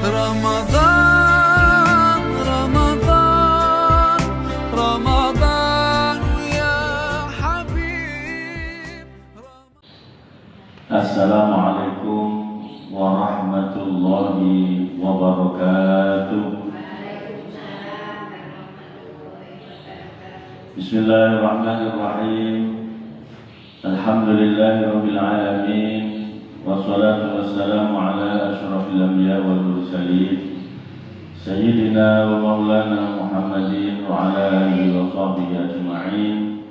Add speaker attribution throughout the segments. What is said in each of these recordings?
Speaker 1: رمضان رمضان رمضان يا حبيب.
Speaker 2: Assalamualaikum warahmatullahi wabarakatuh. Bismillahirrahmanirrahim. Alhamdulillahirabbil alamin. Wassalatu wassalamu ala asyrafil anbiya wal mursalin sayyidina wa maulana Muhammadin wa ala alihi wa sahbihi ajma'in.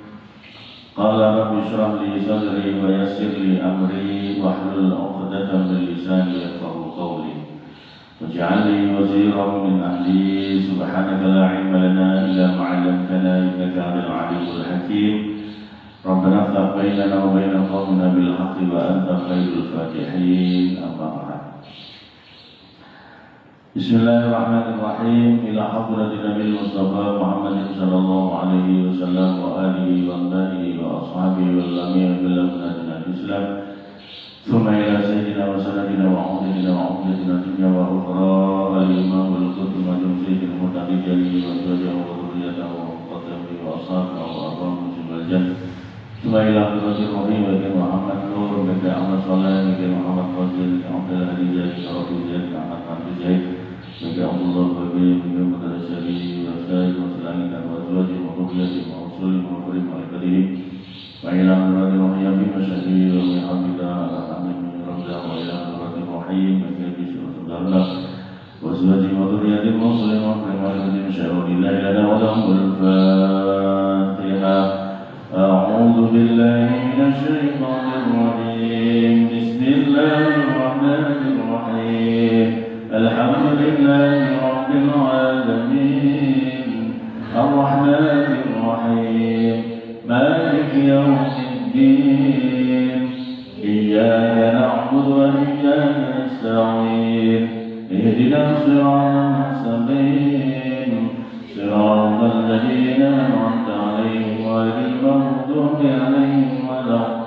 Speaker 2: Qala rabbi shrah li sadri wa yassir li amri wahlul 'uqdatam min lisani yafqahu qawli waj'al li waziran min ahli. Subhanaka la 'ilma lana illa ma 'allamtana innaka 'antal 'alimul hakim. Rabbana iftah bainana wa baina qaumina bil haqqi wa anta khairul fatihin. Amma ba'd. Bismillahirrahmanirrahim. Ila hadratin Nabi Mustafa Muhammad sallallahu alaihi wasallam wa alihi wa sahbihi wa ashabihi wal lamia bil Islam. Thumma ila sayyidina wa sanadina wa umdina wa umdatina dunya wa ukhra al-imam wal qutb wa sayyidil mutaqi jali wa zawjahu wa dhurriyyatahu wa qadami wa ashabihi wa arwahum fil jannah. Thumma ila hadratin Muhammad Muhammad Nur bin Ahmad Salih bin Muhammad Fazil bin Abdul Hadi Jaid bin Ahmad Hamdi Jaid bin Allah Babi bin Muhammad Syari wa Sayyid wa Salih dan wa Zawji wa Rubiyyati wa Usuli wa Kurim al-Kadim wa ila hadratin Muhammad bin Masyadi wa Muhammadah Amin Ramzah wa ila hadratin Muhammad bin Bismillah wa Zawji wa Rubiyyati wa Usuli wa Kurim al-Kadim syarulillah lana wa lahumul Fatihah. أعوذ بالله من الشيطان الرجيم. بسم الله الرحمن الرحيم. الحمد لله رب العالمين الرحمن الرحيم مالك يوم الدين إياك نعبد وإياك نستعين اهدنا الصراط المستقيم صراط الذين أنعمت عليهم غير المغضوب عليهم ولا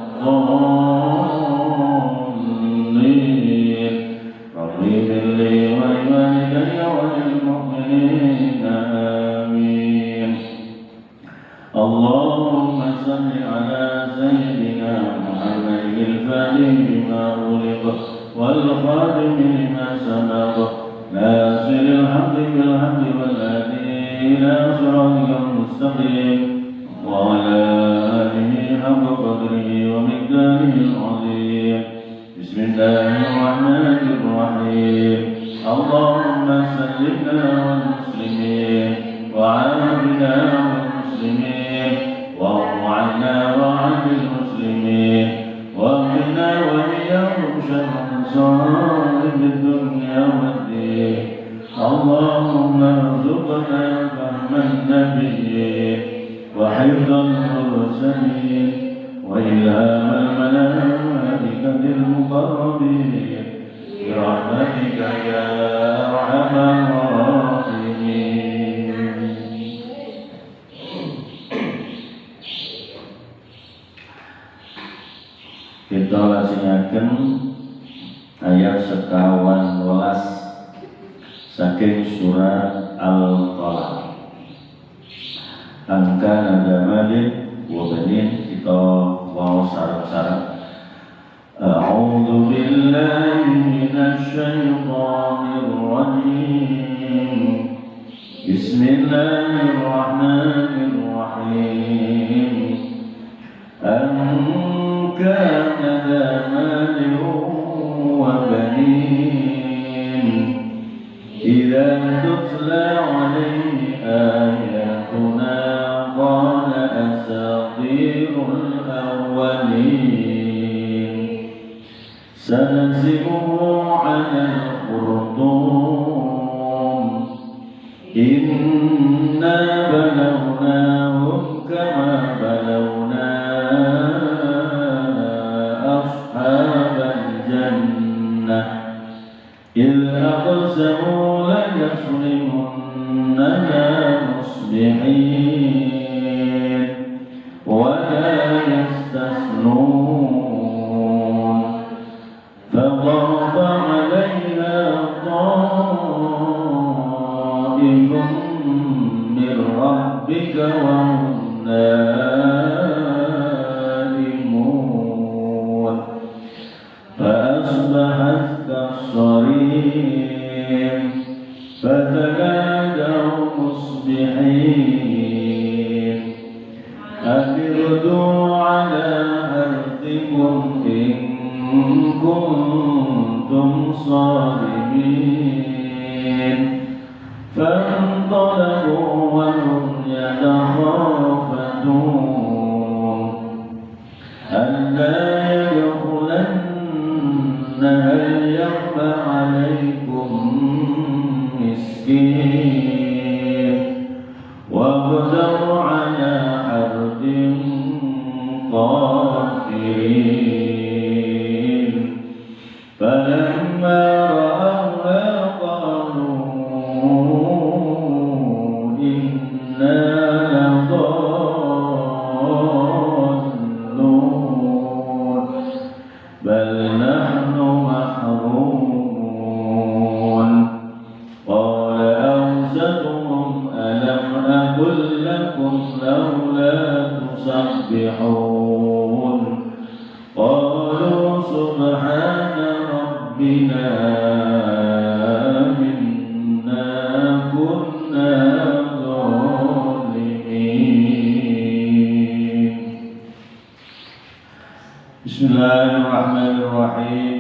Speaker 2: الضالين. رب اغفر لي ولوالدي وللمؤمنين آمين. اللهم صل على سيدنا محمد الفاتح لما أغلق والخاتم لما سبق ناصر الحق بالحق والهادي إلى صراطك المستقيم وعلى آله حق قدره ومقداره العظيم. بسم الله الرحمن الرحيم. اللهم سلمنا والمسلمين وعافنا والمسلمين واعف عنا وعن المسلمين وقنا وإياهم شر مصائب الدنيا والدين. اللهم ارزقنا فهم النبيين وحفظ المرسلين وإلهام الملائكة المقربين برحمتك يا أرحم الراحمين. Kita laksanakan ayat 12 saking surat Al-Qalaq. Angka nada malik wa banin kita waw sarang-sarang. A'udzu billahi minasy syaithanir rajim. Bismillahirrahmanirrahim. Angka nada malik wa banin إذا تتلى عليه آياتنا قال أساطير الأولين سنسمه على الخرطوم إنا بلوناهم كما بلونا أصحاب الجنة إذ أقسموا ليصرمنها مصبحين ولا يستثنون فضرب عليها طائر ربك وهم نائمون فأصبحت كالصريم فتنادوا مصبحين أن اغدوا على حرثكم إن كنتم صارمين فانطلقوا وهم يتخافتون ألا يدخلنها اليوم عليكم مسكين وغدوا على حرد قادرين فلما رأوها قالوا إنا لضالون بل نحن محرومون قال أوسطهم ألم أقل لكم لولا تسبحون قالوا سبحان ربنا إنا كنا ظالمين. Bismillahirrahmanirrahim.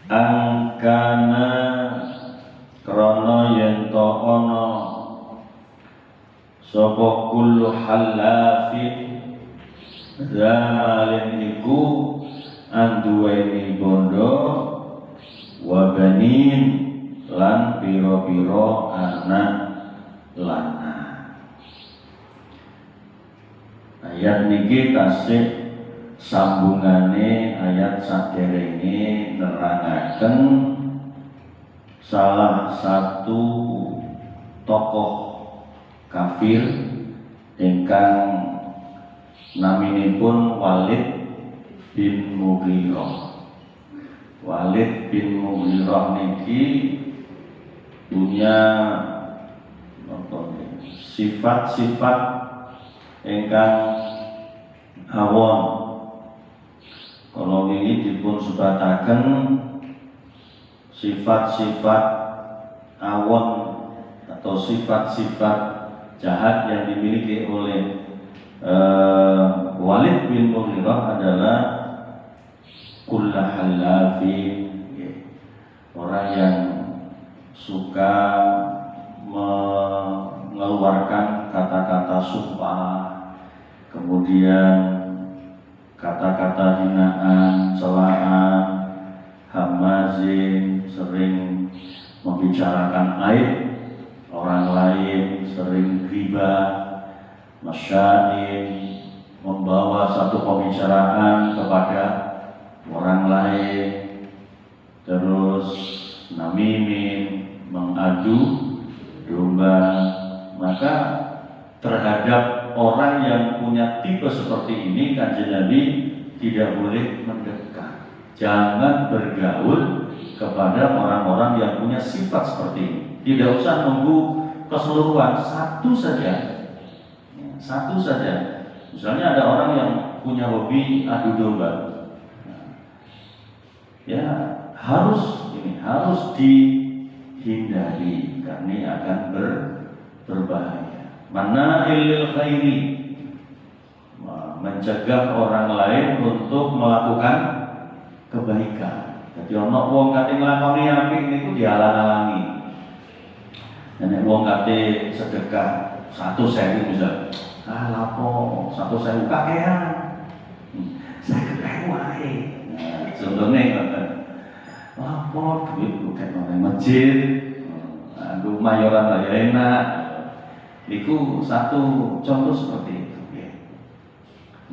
Speaker 2: Angkana krana yen to ana sapa kullu halafin zamalin iku anduweni bondo wabanin lan piro-piro anak lanang. Ayat niki tasih sambungane ayat saderenge nerangaken salah satu tokoh kafir ingkang naminipun Walid bin Mughirah. Walid bin Mughirah niki punya sifat-sifat ingkang awon. Kalau ini dipun sebataken sifat-sifat awon atau sifat-sifat jahat yang dimiliki oleh Walid bin Mughirah adalah kullu halafin, orang yang suka mengeluarkan kata-kata sumpah, kemudian kata-kata hinaan, celaan, hamazin, sering membicarakan aib orang lain, sering ghibah, masyain, membawa satu pembicaraan kepada orang lain, terus namimin, mengadu domba. Maka terhadap orang yang punya tipe seperti ini, Kanjeng Nabi tidak boleh mendekat. Jangan bergaul kepada orang-orang yang punya sifat seperti ini. Tidak usah nunggu keseluruhan, satu saja. Misalnya ada orang yang punya hobi adu domba, ya harus dihindari karena ini akan berbahaya. Mana ilil khairi, mencegah orang lain untuk melakukan kebaikan. Jadi ono wong kate nglakoni apik niku dialang-alangi. Nek wong kate sedekah 100.000 misal, lapo 100.000 kakean. 50.000 wae. Nah, contohnya ngoten. Lapo duit bukan nang masjid. Aku mayoran ya enak. Itu satu contoh seperti itu ya.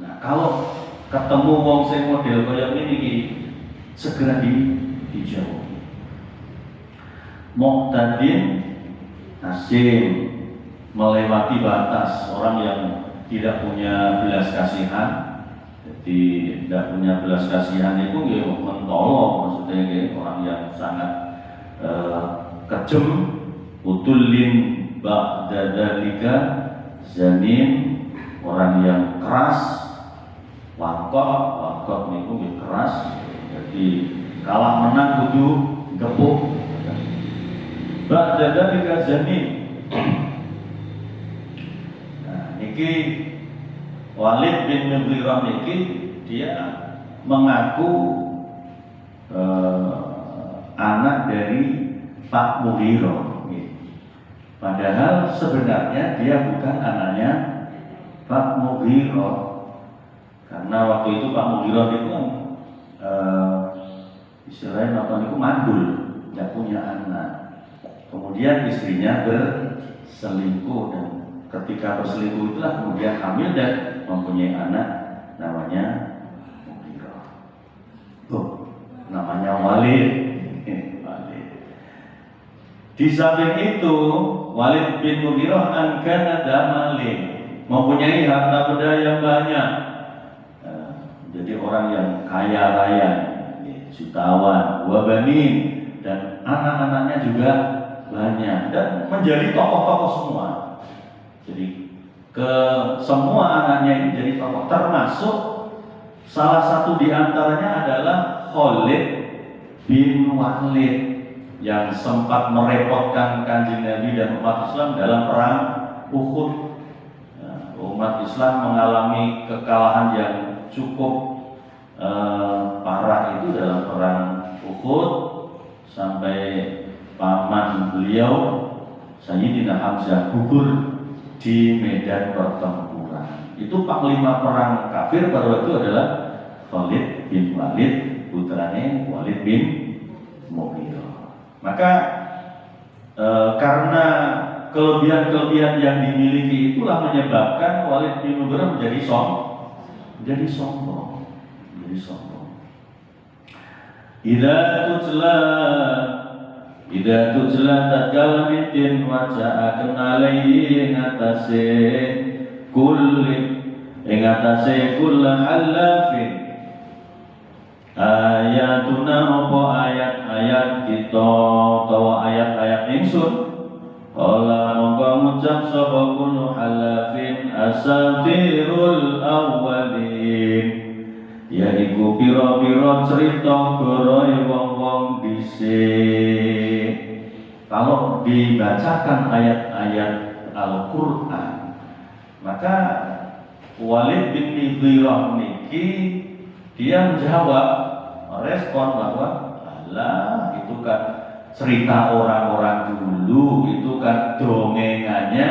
Speaker 2: Nah, kalau ketemu wong sing model kaya ini segera dijauhi. Muqtadin asim, melewati batas, orang yang tidak punya belas kasihan. Jadi tidak punya belas kasihan itu ya mentolong, maksudnya ya, orang yang sangat kejem, utulin ba'da dzalika zanin, orang yang keras, wangkot niku nggih keras, jadi kalah menang kudu gepuk. Ba'da dzalika zanin. Nah, niki Walid bin Mughirah niki dia mengaku anak dari Pak Mughirah. Padahal sebenarnya dia bukan anaknya Pak Mughirah, karena waktu itu Pak Mughirah itu istilahnya apa itu mandul, tidak punya anak. Kemudian istrinya berselingkuh, dan ketika berselingkuh itulah kemudian hamil dan mempunyai anak namanya Mughirah. Namanya Walid. Di samping itu Walid bin Mughirah angkana damalik, mempunyai harta benda yang banyak. Jadi orang yang kaya raya, jutawan, wabanin, dan anak-anaknya juga banyak, dan menjadi tokoh-tokoh semua. Jadi semua anaknya ini jadi tokoh, termasuk salah satu di antaranya adalah Khalid bin Walid yang sempat merepotkan Kanjeng Nabi dan umat Islam dalam perang Uhud. Umat Islam mengalami kekalahan yang cukup parah itu dalam perang Uhud, sampai paman beliau Sayyidina Hamzah gugur di medan pertempuran. Itu panglima perang kafir pada waktu itu adalah Khalid bin Walid, putranya Walid bin Mughirah. Maka karena kelebihan-kelebihan yang dimiliki itulah menyebabkan Walid bin Mughirah menjadi sombong. Idza tujla tatkala mitin waja'aken alaihi ngatase kulla halafin ayatuna apa ayat-ayat kita utawa ayat-ayat ingsun. Qala mongko ngucap sapa kullu halafin asatirul awwalin, yaiku pira-pira cerita goroe wong-wong dhisik. Kalau dibacakan ayat-ayat Al-Qur'an, maka Walid bin Mughirah niki dia menjawab, merespon bahwa alah itu kan cerita orang-orang dulu, itu kan dongengannya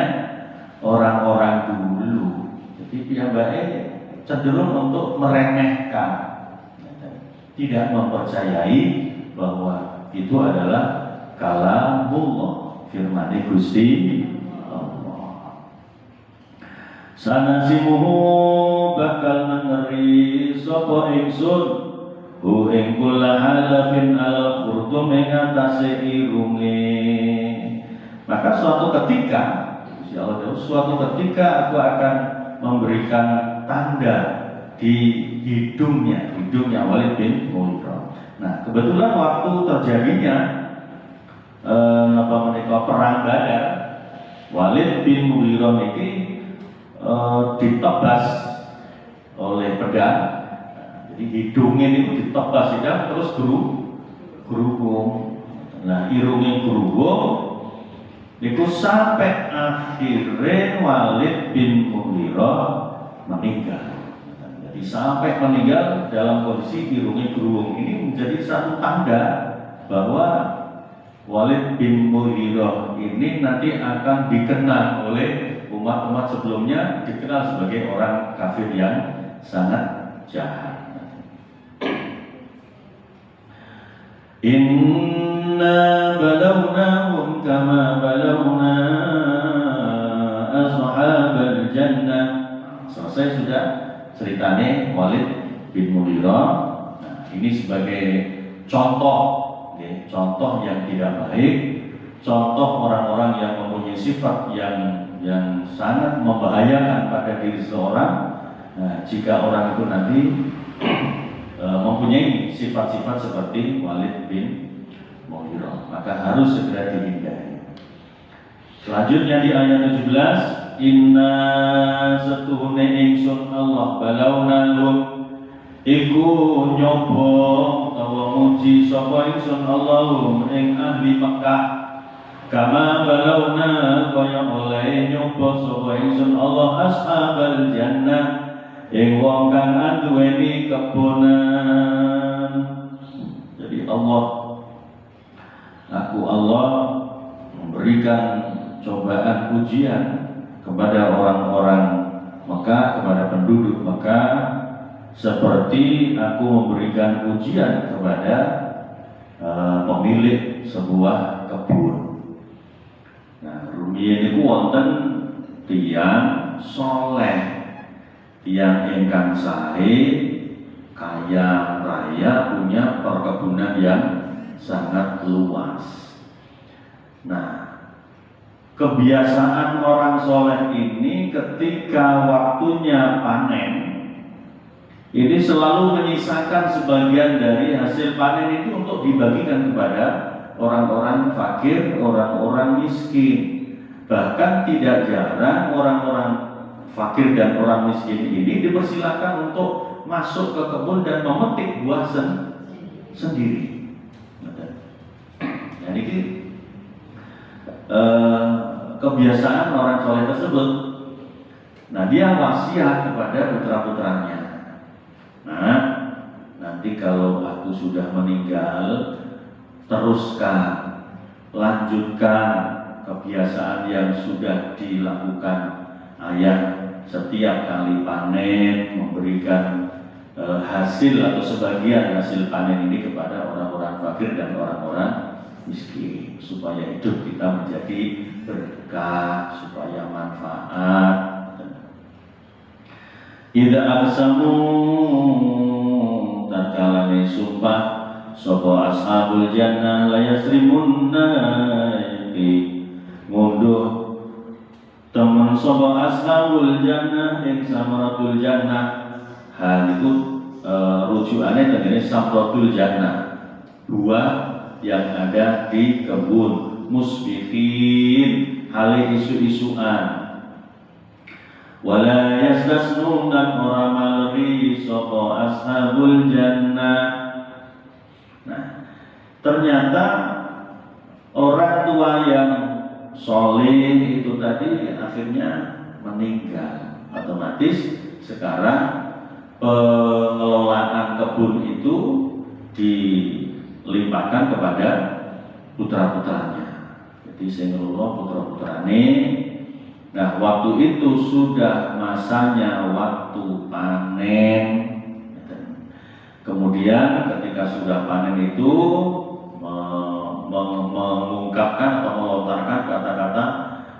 Speaker 2: orang-orang dulu. Jadi piyambake cenderung untuk meremehkan, tidak mempercayai bahwa itu adalah kalamullah, firman Gusti Allah. Sanasimuhu bakal ngeri sapa ingsun hu ing kula halafin al khurdum ing atase irunge. Maka suatu ketika, insyaallah suatu ketika aku akan memberikan tanda di hidungnya Walid bin Mughirah. Nah, kebetulan waktu terjadinya perang Badar, Walid bin Mughirah ini ditebas oleh pedang. Jadi hidungnya itu ditebas pedang terus gerubung. Nah, irungnya gerubung itu sampai akhirnya Walid bin Mughirah meninggal. Jadi sampai meninggal dalam kondisi irungnya gerubung. Ini menjadi satu tanda bahwa Walid bin Mughirah ini nanti akan dikenal oleh umat-umat sebelumnya, dikenal sebagai orang kafir yang sangat jahat. Inna balawnahum kama balawna ashabal jannah. Selesai sudah ceritanya Walid bin Mughirah. Nah, ini sebagai contoh yang tidak baik, contoh orang-orang yang mempunyai sifat yang sangat membahayakan pada diri seseorang. Nah, jika orang itu nanti mempunyai sifat-sifat seperti Walid bin Mughirah, maka harus segera dihindari. Selanjutnya di ayat 17, inna setuhune ingsun Allah balaunalum iku nyoba utawa muji sapa ingsun Allahum ing ahli Mekah kama balauna kaya oleh nyoba sapa ingsun Allah ashabal jannah ing wong kang anduweni kebunan. Jadi aku Allah memberikan cobaan ujian kepada orang-orang Mekah, kepada penduduk Mekah, seperti aku memberikan ujian kepada pemilik sebuah kebun. Nah, rumiyin itu wonten tiyang soleh, tiyang ingkang sae, kaya raya, punya perkebunan yang sangat luas. Nah, kebiasaan orang soleh ini ketika waktunya panen ini selalu menyisakan sebagian dari hasil panen itu untuk dibagikan kepada orang-orang fakir, orang-orang miskin. Bahkan tidak jarang orang-orang fakir dan orang miskin ini dipersilakan untuk masuk ke kebun dan memetik buah sendiri. Nah, ini kebiasaan orang soleh tersebut. Nah, dia wasiat kepada putra-putranya. Nah, nanti kalau aku sudah meninggal, teruskan, lanjutkan kebiasaan yang sudah dilakukan ayah setiap kali panen, memberikan hasil atau sebagian hasil panen ini kepada orang-orang fakir dan orang-orang miskin, supaya hidup kita menjadi berkah, supaya manfaat. Idza aqsamu tatkala sumpah sapa ashabul jannah la yasrimunna ngunduh temen sapa ashabul jannah ing samaratul jannah. Hal itu rujukannya dengan samaratul jannah, buah yang ada di kebun, musbihin hale isu-isuan, wala yastasnun dan ora malri sapa ashabul jannah. Nah, ternyata orang tua yang soleh itu tadi akhirnya meninggal. Otomatis sekarang pengelolaan kebun itu dilimpahkan kepada putra-putranya. Jadi saya ngelola putra-putrane. Nah, waktu itu sudah masanya waktu panen. Kemudian ketika sudah panen itu mengungkapkan atau melontarkan kata-kata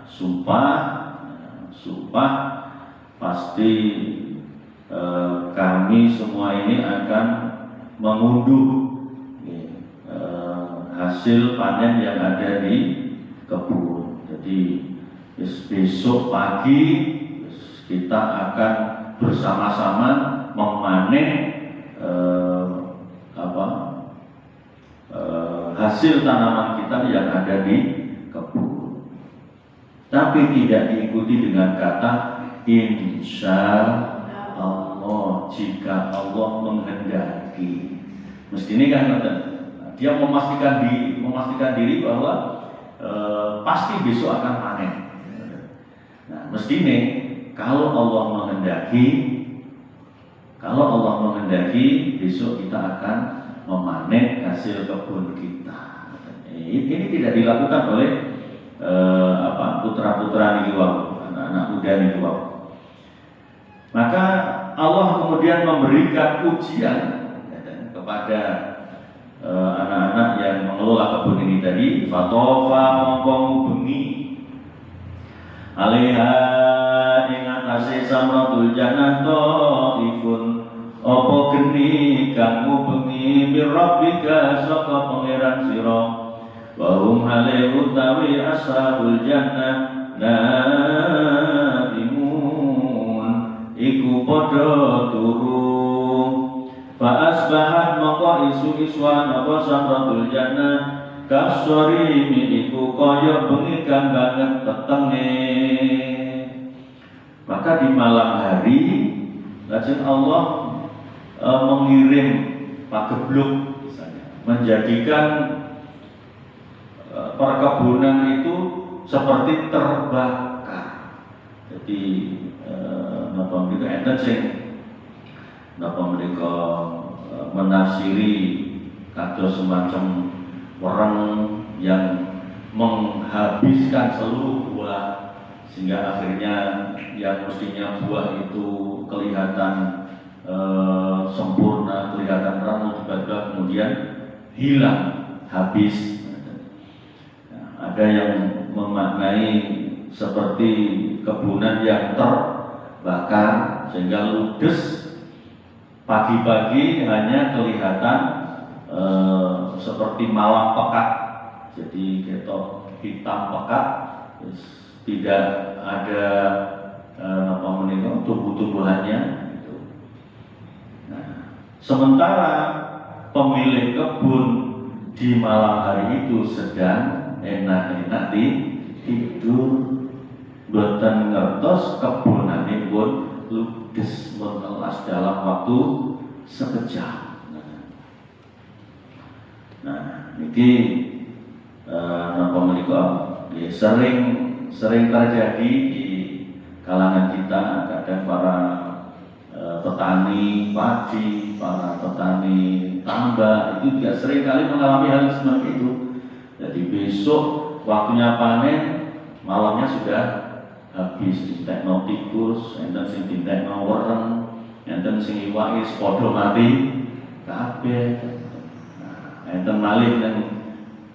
Speaker 2: sumpah pasti kami semua ini akan mengunduh hasil panen yang ada di kebun. Jadi besok pagi kita akan bersama-sama memanen hasil tanaman kita yang ada di kebun. Tapi tidak diikuti dengan kata insya Allah, jika Allah menghendaki. Mestinya kan dia memastikan diri bahwa pasti besok akan panen. Nah, mestinya kalau Allah menghendaki besok kita akan memanen hasil kebun kita. Ini tidak dilakukan oleh putra-putra niki wau, anak-anak muda niki wau. Maka Allah kemudian memberikan ujian kepada anak-anak yang mengelola kebun ini tadi. Fatofa mongko ngubengi alaiha ing atase samratul jannah taifun apa geni kang ngubengi birabbika saka pangeran sira wa hum hale utawi ashabul jannah naimun iku padha turu fa asbahat maka isu-isuan apa samratul jannah kasorimi iku kaya bengi kang banget petenge. Maka di malam hari lajeng Allah mengirim pagebluk misalnya, menjadikan perkebunan itu seperti terbakar. Jadi napa mereka enten sing napa mereka menafsiri kados semacam orang yang menghabiskan seluruh buah, sehingga akhirnya yang mestinya buah itu kelihatan sempurna, kelihatan ranum, tiba-tiba kemudian hilang, habis. Nah, ada yang memaknai seperti kebunan yang terbakar sehingga ludes, pagi-pagi hanya kelihatan seperti malam pekat, jadi ketok hitam pekat, tidak ada tumbuh-tumbuhannya gitu. Nah, sementara pemilik kebun di malam hari itu sedang enak-enak tidur, boten ngertos kebunane pun ludes menelas dalam waktu sekejap. Nah, niki napa menika sering terjadi di kalangan kita, kadang para petani padi, para petani tambak itu juga sering kali mengalami hal seperti itu. Jadi besok waktunya panen, malamnya sudah habis, ditekno tikus, enten sing ditekno wereng, enten sing iwake padha mati kabeh. Enten malih nang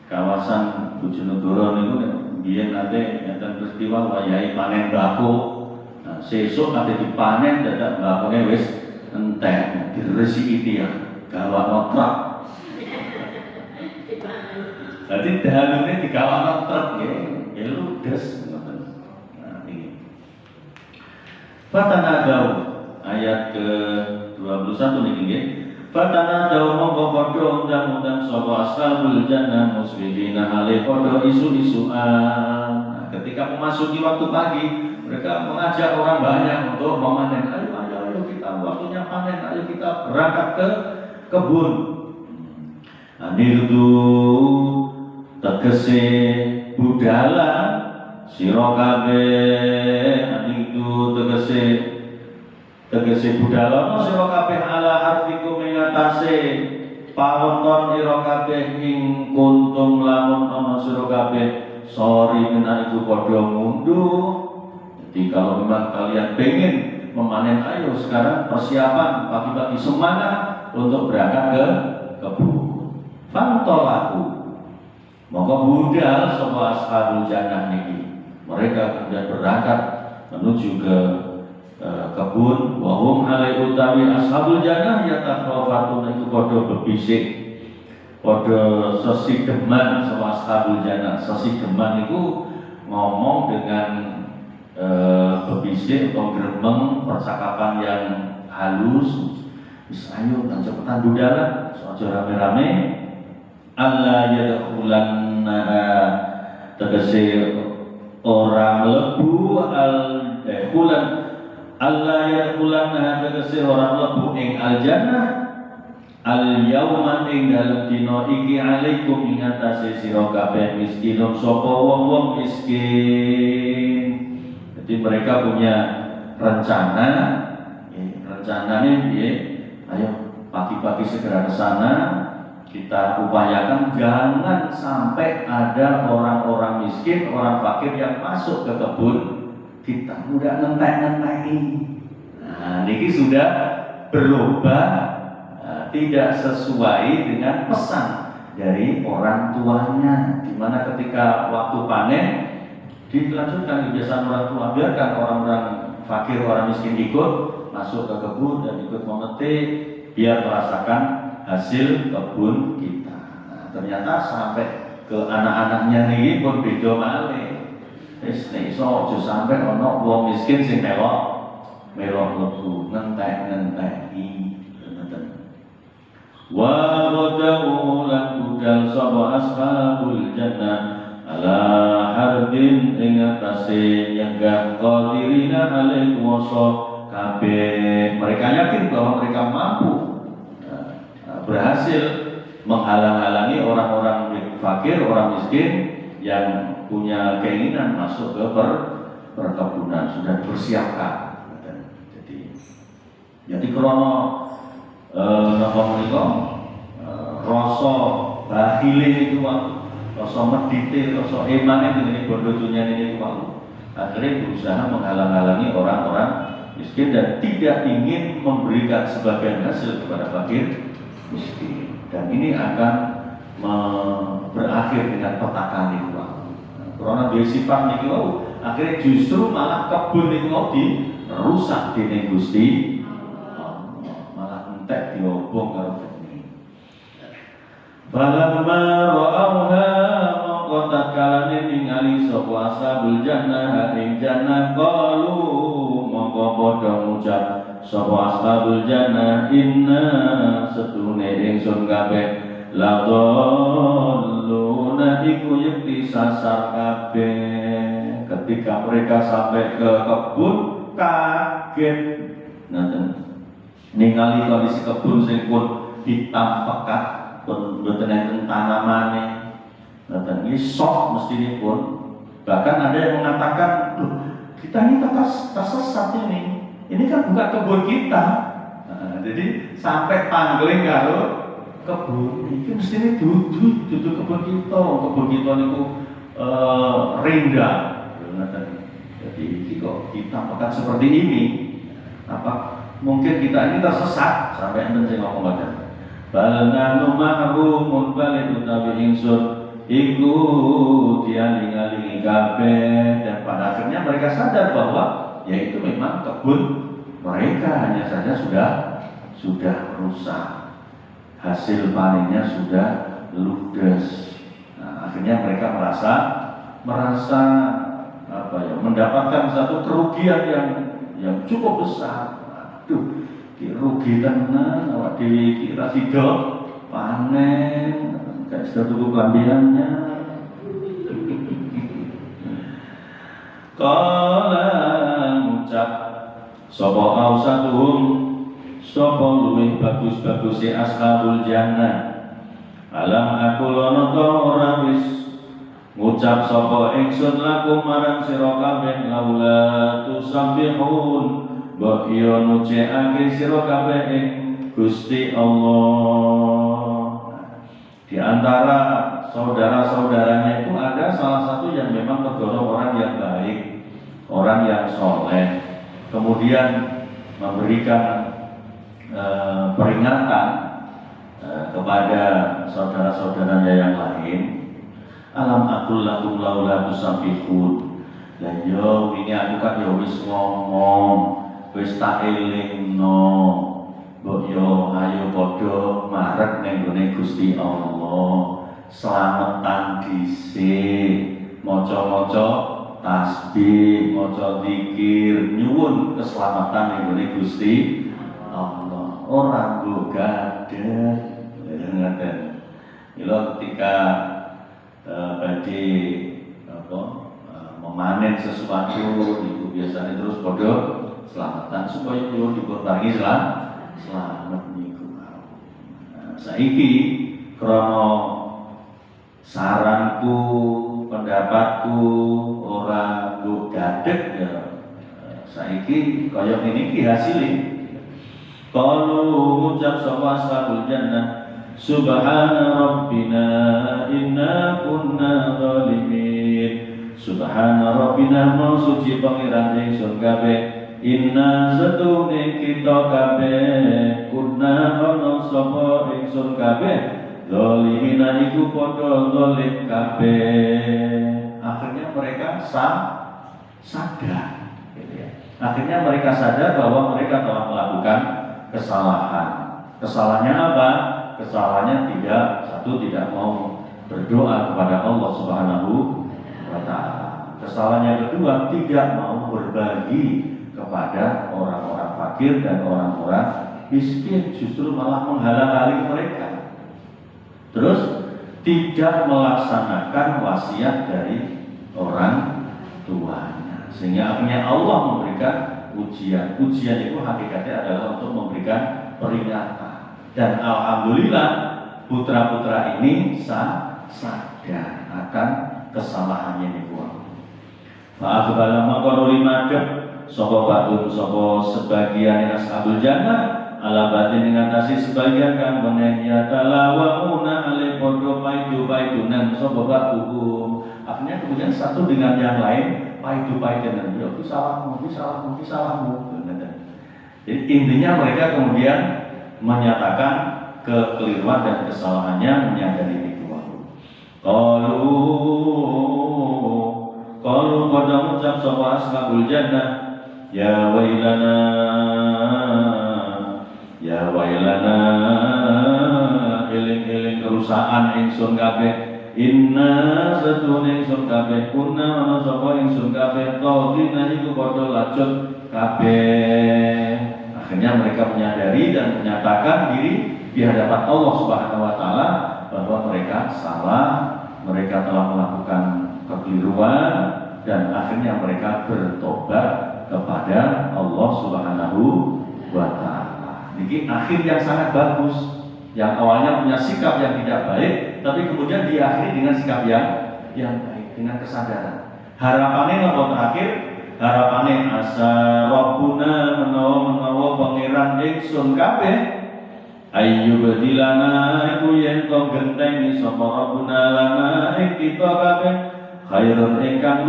Speaker 2: kawasan Bojonegoro niku biyen nate enten peristiwa wayahe panen mbako. Nah, sesuk ate dipanen dadak mbakone wis entek, diresiki tiyang, gawakno truk. Dadi dalune digawakno truk nggih, ludes ngoten. Nah, iki. Fatanadau ayat ke-21 niki nggih. Fatanadau mongko padha undang-undang sapa ashabul jannah musbihina hale padha isu-isuan. Nah, ketika memasuki waktu pagi, mereka mengajak orang banyak untuk memanen. Ayo kita waktunya panen, ayo kita berangkat ke kebun. Anirdu tegese budala sira kabeh, anirdu tegese budala sira kabeh ala artiku mengatasi pawonton ira kabeh ing kuntum lamun ana sira kabeh sori menak iku padha mundur. Jadi kalau memang kalian pengen memanen, ayo sekarang persiapan pagi-pagi semangat untuk berangkat ke kebun. Fantolaku maka budal sapa ashabul jannah niki, mereka kemudian berangkat menuju ke kebun. Wahum alai utawi ashabul jannah yatakhafatun itu padha bebisik, padha sesideman sama ashabul jannah. Sesideman itu ngomong dengan bebisik atau gremeng, percakapan yang halus. Wis ayo nang cepetan budal, aja rame-rame. Allah yadkhulanna tegese orang lebu al-khulan Allah yadkhulanna tegese orang lebu ing al-jannah al-yauma ing dalem dina iki alaikum ing atase sira kabeh miskinun sapa wong-wong miskin. Jadi mereka punya rencana, rencananya ayo pagi-pagi segera ke sana, kita upayakan jangan sampai ada orang-orang miskin, orang fakir yang masuk ke kebun kita, udah ngentek-ngenteki. Nah, ini sudah berubah, tidak sesuai dengan pesan dari orang tuanya, dimana ketika waktu panen dilanjutkan kebiasaan orang tua, biarkan orang-orang fakir, orang miskin ikut masuk ke kebun dan ikut memetik, biar merasakan hasil kebun kita. Nah, ternyata sampai ke anak-anaknya nih pun beda malih. Wis nek iso aja sampai ana wong miskin sing melok lebu, ngentek-ngenteki ngoten. Wa ghadawu lan budal sapa ashabul jannah ala harbin ing atase nyegah qadirina alaih kuwasa kabeh. Mereka yakin bahwa mereka mampu berhasil menghalang-halangi orang-orang fakir, orang miskin yang punya keinginan masuk ke perkebunan, sudah dipersiapkan. Jadi krono napa menika rasa bahile itu rasa medite, rasa emane ngene bondo dunya ini wae. Akhirnya berusaha menghalang-halangi orang-orang miskin dan tidak ingin memberikan sebagian hasil kepada fakir miskin. Dan ini akan berakhir dengan petaka niku. Karena dia sifat niku akhirnya justru malah kebun niku dirusak dening Gusti. Malah diobong karo geni. Falamma ra'awha mongko tatkalane ningali sapa ashabul jannah ing jannah qalu mongko padha ngucap sapa ashabul jannah inna setune ingsun kabeh ladalluna iku yekti sasar kabeh. Ketika mereka sampai ke kebun kaget ningali kondisi kebun sing pun hitam pekat, pun mboten enten tanamane. Ini sok mestine pun. Bahkan ada yang mengatakan, kita ini tersesat ini. Ini kan bukan kebun kita. Jadi sampai pangling karo kebun ini mestine dudu kebun kita. Kebun kita niku rindang. Jadi kok hitam pekat seperti ini. Apa? Mungkin kita ini tersesat sampai enten sing ngomong ngoten. Bal nanu mahrumun balidu tabi ingsun iku dialing-alingi kabeh. Dan pada akhirnya mereka sadar bahwa yaitu memang kebun mereka hanya saja sudah rusak. Hasil panennya sudah ludes. Nah, akhirnya mereka merasa mendapatkan satu kerugian yang cukup besar. Rugi tenan awak dhewe iki ra sida panen gak sida tuku klambiannya. Kala ngucap sapa ausatuhum sapa luwih bagus-baguse ashabul jannah alam aku lono to ora wis ngucap sapa ingsun lakum marang sira kabeh laula tusabbihun mbok yo nucekake sira kabeh ing Gusti Allah. Di antara saudara-saudaranya itu ada salah satu yang memang tergolong orang yang baik, orang yang soleh. Kemudian memberikan peringatan kepada saudara-saudaranya yang lain. Alam aqul lakum laula tusabbihun. Lah yo wingi aku kan yo wis ngomong wis tak elingno mbok yo ayo padha marek ning gone Gusti Allah slametan dhisik maca-maca tasbih maca zikir nyuwun keselamatan ning gone Gusti Allah ora nggo gadah ngaten. Mila ketika badhe memanen sesuatu itu biasanya terus padha selamatan supaya kula dipun paringi selamat niku. Saiki krana saranku, pendapatku ora nggo gadeg ya. Saiki kaya ngene iki hasile. Qalu ngucap sapa ashabul jannah subhana rabbina inna kunna zalimin. Subhana rabbina mau suci pangeran ingsun kabeh inna setune kita kabeh kunna ana sapa ingsun kabeh zalimina iku padha zalim kabeh. Akhirnya mereka sadar gitu ya. Akhirnya mereka sadar bahwa mereka telah melakukan kesalahan. Kesalahannya apa? Kesalahannya tidak mau berdoa kepada Allah Subhanahu wa taala. Kesalahan yang kedua, tidak mau berbagi kepada orang-orang fakir dan orang-orang miskin, justru malah menghalang-halangi mereka. Terus tidak melaksanakan wasiat dari orang tuanya, sehingga akhirnya Allah memberikan ujian. Ujian itu hakikatnya adalah untuk memberikan peringatan. Dan alhamdulillah putra-putra ini sadar akan kesalahannya niku. Fa'aqbala maqalu limadep sapa ba'dun sapa sebagian ashabul jannah ala batin ngatasi sebagian kang menenya talawuna ale padha paidu-paidunan sapa ba'dhum. Akhirnya kemudian satu dengan yang lain paidu-paidunan, ya itu salahmu, itu salahmu, itu salahmu. Jadi intinya mereka kemudian menyatakan kekeliruan dan kesalahannya, menyadari itu. Qalu pada ucap sapa ashabul jannah ya wailana eling-eling kerusakan ingsun kabeh inna satune ingsun kabeh kunna ana sapa ingsun kabeh qaudina iku padha lacut kabeh. Akhirnya mereka menyadari dan menyatakan diri di hadapan Allah Subhanahu wa taala bahwa mereka salah, mereka telah melakukan kekeliruan, dan akhirnya mereka bertobat kepada Allah Subhanahu wa taala. Ini akhir yang sangat bagus. Yang awalnya punya sikap yang tidak baik, tapi kemudian diakhiri dengan sikap yang baik, dengan kesadaran. Harapannya apa terakhir? Harapannya asa Rabbuna menawa pangeran ingsun kabeh ayu badilana iku yen to gentengi sapa Rabbuna lana ing kita kabeh khairan ingkang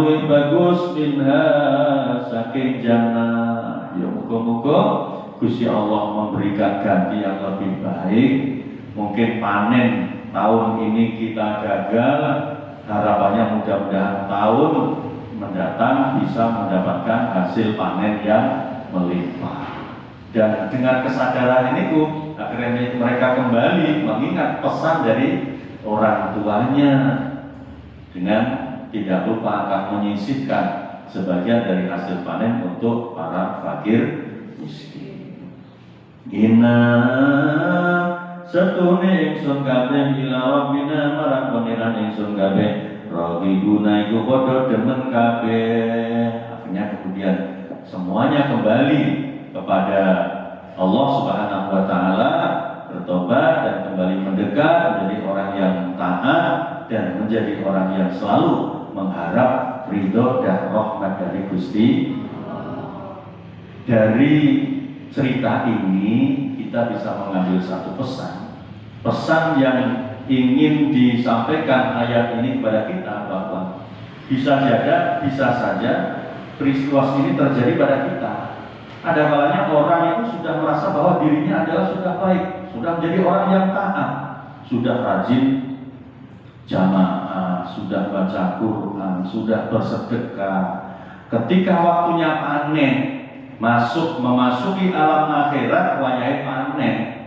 Speaker 2: luwih bagus minha saking jannah. Ya muga-muga Gusti Allah memberikan ganti yang lebih baik. Mungkin panen tahun ini kita gagal, harapannya mudah-mudahan tahun mendatang bisa mendapatkan hasil panen yang melimpah. Dan dengan kesadaran ini akhirnya mereka kembali mengingat pesan dari orang tuanya dengan tidak lupa akan menyisihkan sebagian dari hasil panen untuk para fakir miskin. Inna satune ingsun kabeh ila rabbina marang pangeran ingsun kabeh raghibuna iku padha demen kabeh. Akhirnya kemudian semuanya kembali kepada Allah Subhanahu wa taala, bertobat dan kembali mendekat menjadi orang yang taat dan menjadi orang yang selalu mengharap ridho dan rahmat dari Gusti. Dari cerita ini kita bisa mengambil satu pesan yang ingin disampaikan ayat ini kepada kita, bahwa bisa saja peristiwa ini terjadi pada kita. Ada kalanya orang itu sudah merasa bahwa dirinya adalah sudah baik, sudah menjadi orang yang taat, sudah rajin jamaah, sudah baca Quran, sudah bersedekah. Ketika waktunya panen, memasuki alam akhirat, wayai panen,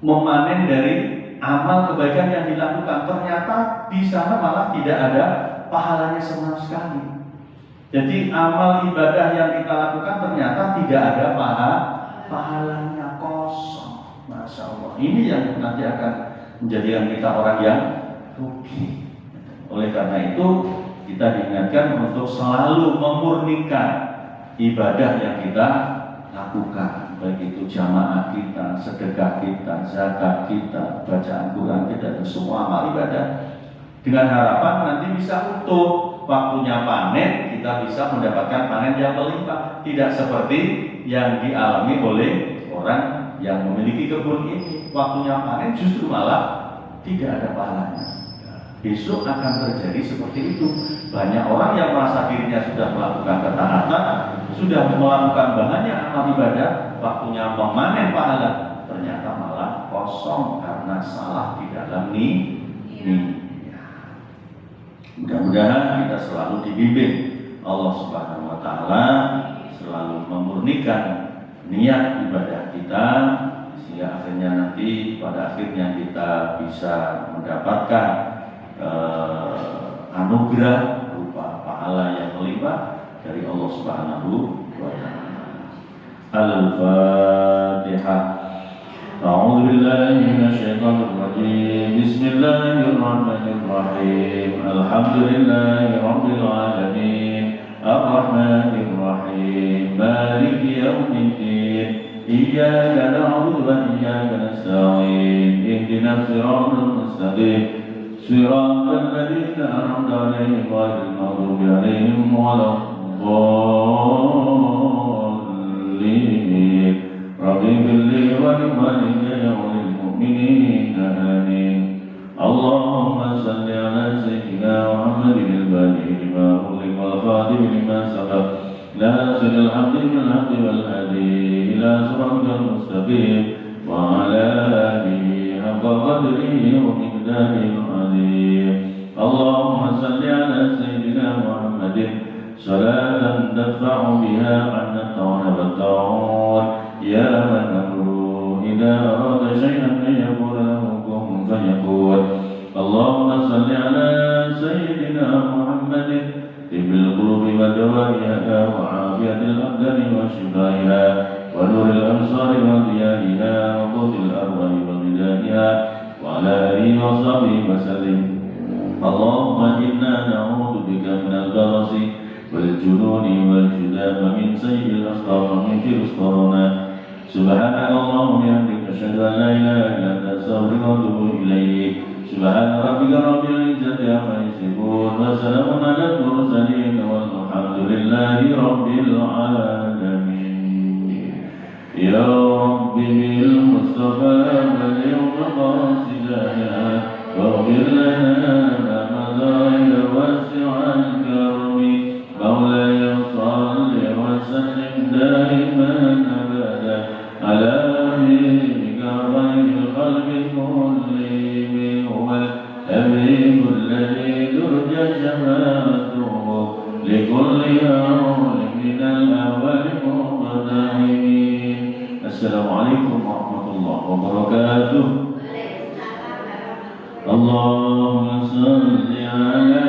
Speaker 2: memanen dari amal kebaikan yang dilakukan, ternyata di sana malah tidak ada pahalanya sama sekali. Jadi amal ibadah yang kita lakukan ternyata tidak ada pahalanya, kosong. Masya Allah. Ini yang nanti akan menjadikan kita orang yang rugi. Oleh karena itu kita diingatkan untuk selalu memurnikan ibadah yang kita lakukan, baik itu jamaah kita, sedekah kita, zakat kita, bacaan Quran kita, dan semua amal ibadah, dengan harapan nanti bisa utuh. Waktunya panen, kita bisa mendapatkan panen yang melimpah. Tidak seperti yang dialami oleh orang yang memiliki kebun ini. Waktunya panen justru malah tidak ada pahalanya. Besok akan terjadi seperti itu. Banyak orang yang merasa dirinya sudah melakukan ketaatan, sudah melakukan banyak amal ibadah, waktunya memanen pahala, ternyata malah kosong karena salah di dalam niat. Mudah-mudahan kita selalu dibimbing Allah Subhanahu wa taala, selalu memurnikan niat ibadah kita, sehingga akhirnya nanti pada akhirnya kita bisa mendapatkan anugerah berupa pahala yang melimpah dari Allah Subhanahu wa taala. Al-Fatihah. أعوذ بالله من الشيطان الرجيم بسم الله الرحمن الرحيم الحمد لله رب العالمين الرحمن الرحيم مالك يوم الدين إياك نعبد وإياك نستعين اهدنا الصراط المستقيم صراط الذين أنعمت عليهم غير المغضوب عليهم ولا الضالين رب اغفر لي ولوالدي وللمؤمنين آمين اللهم صل على سيدنا محمد الفاتح لما أغلق والخاتم لما سبق ناصر الحق بالحق والهادي إلى صراط المستقيم وعلى آله حق قدره ومقداره العظيم اللهم صل على سيدنا محمد صلاة تدفع بها عنا الطعن والطاعون يا من أمره إذا أراد شيئا أن يقول له كن فيكون اللهم صل على سيدنا محمد طب القلوب ودوائها وعافية الأبدان وشفائها ونور الأبصار وضيائها وقوت الأرواح وغذائها وعلى آله وصحبه وسلم اللهم إنا نعوذ بك من البرص والجنون والجذام ومن سيء الأسقام ومن فيروس كورونا سبحانك اللهم وبحمدك أشهد أن لا إله إلا أنت أستغفرك وأتوب إليك سبحان ربك رب العزة عما يصفون وسلام على المرسلين والحمد لله رب العالمين يا رب بالمصطفى بلغ مقاصدنا واغفر لنا ما مضى يا واسع الكرم مولاي صل وسلم دائما أبدا على حبيبك خير الخلق كلهم هو الحبيب الذي ترجى شفاعته لكل هول من الأول مقتحمين. السلام عليكم ورحمة الله وبركاته. اللهم صل على